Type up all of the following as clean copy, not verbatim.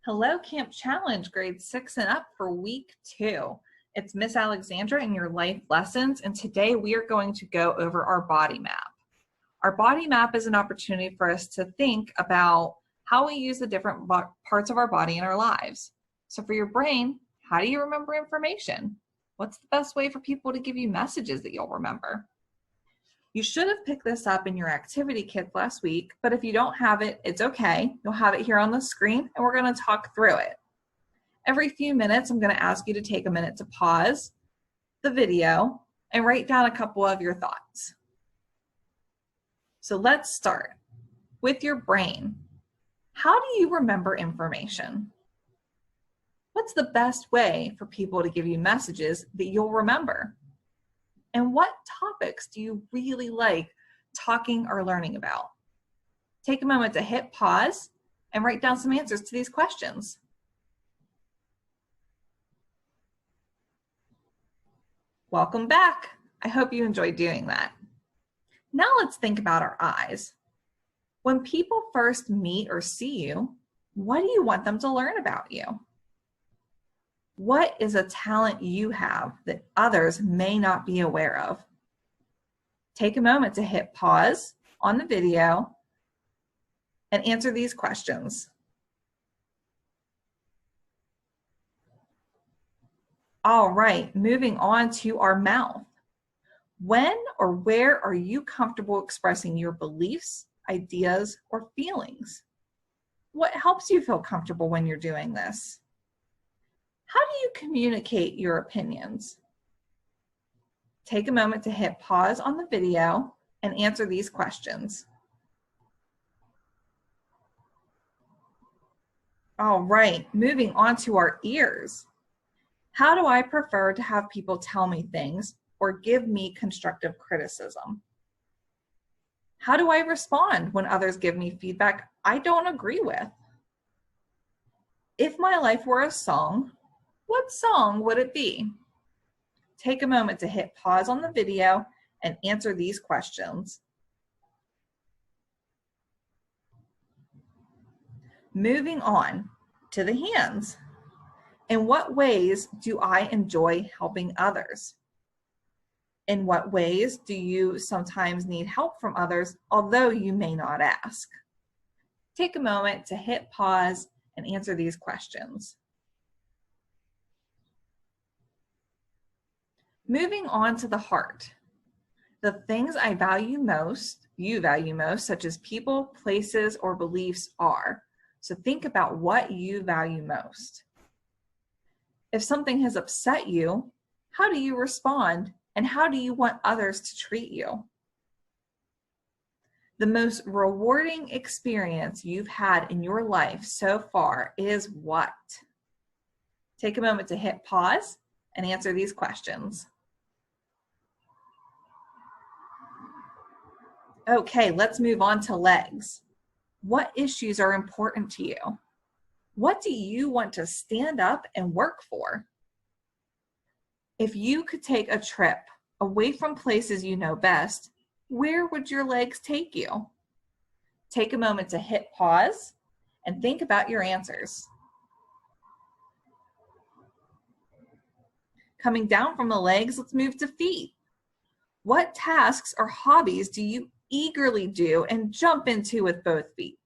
Hello, Camp Challenge, grade 6 and up for week 2. It's Miss Alexandra in your life lessons, and today we are going to go over our body map. Our body map is an opportunity for us to think about how we use the different parts of our body in our lives. So for your brain, how do you remember information? What's the best way for people to give you messages that you'll remember? You should have picked this up in your activity kit last week, but if you don't have it, it's okay. You'll have it here on the screen, and we're going to talk through it. Every few minutes, I'm going to ask you to take a minute to pause the video and write down a couple of your thoughts. So let's start with your brain. How do you remember information? What's the best way for people to give you messages that you'll remember? And what topics do you really like talking or learning about? Take a moment to hit pause and write down some answers to these questions. Welcome back. I hope you enjoyed doing that. Now let's think about our eyes. When people first meet or see you, what do you want them to learn about you? What is a talent you have that others may not be aware of? Take a moment to hit pause on the video and answer these questions. All right, moving on to our mouth. When or where are you comfortable expressing your beliefs, ideas, or feelings? What helps you feel comfortable when you're doing this? How do you communicate your opinions? Take a moment to hit pause on the video and answer these questions. All right, moving on to our ears. How do I prefer to have people tell me things or give me constructive criticism? How do I respond when others give me feedback I don't agree with? If my life were a song, what song would it be? Take a moment to hit pause on the video and answer these questions. Moving on to the hands. In what ways do I enjoy helping others? In what ways do you sometimes need help from others, although you may not ask? Take a moment to hit pause and answer these questions. Moving on to the heart. The things I value most, you value most, such as people, places, or beliefs are. So think about what you value most. If something has upset you, how do you respond and how do you want others to treat you? The most rewarding experience you've had in your life so far is what? Take a moment to hit pause and answer these questions. Okay, let's move on to legs. What issues are important to you? What do you want to stand up and work for? If you could take a trip away from places you know best, where would your legs take you? Take a moment to hit pause and think about your answers. Coming down from the legs, let's move to feet. What tasks or hobbies do you eagerly do and jump into with both feet?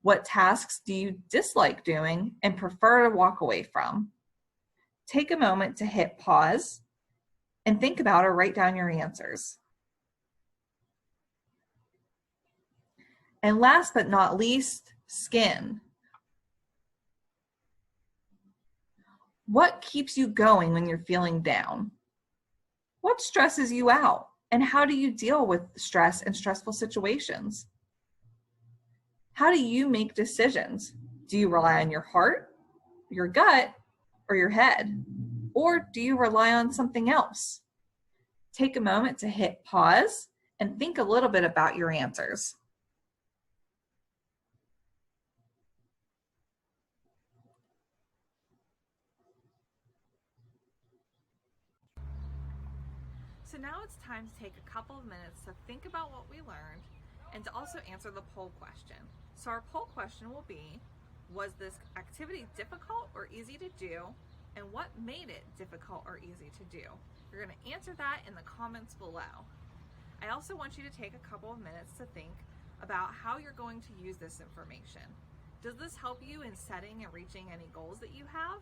What tasks do you dislike doing and prefer to walk away from? Take a moment to hit pause and think about or write down your answers. And last but not least, skin. What keeps you going when you're feeling down? What stresses you out? And how do you deal with stress and stressful situations? How do you make decisions? Do you rely on your heart, your gut, or your head? Or do you rely on something else? Take a moment to hit pause and think a little bit about your answers. So now it's time to take a couple of minutes to think about what we learned and to also answer the poll question. So our poll question will be, Was this activity difficult or easy to do? And what made it difficult or easy to do? You're going to answer that in the comments below. I also want you to take a couple of minutes to think about how you're going to use this information. Does this help you in setting and reaching any goals that you have?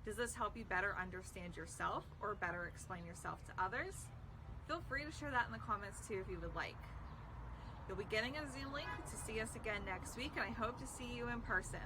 Does this help you better understand yourself or better explain yourself to others? Feel free to share that in the comments too if you would like. You'll be getting a Zoom link to see us again next week, and I hope to see you in person.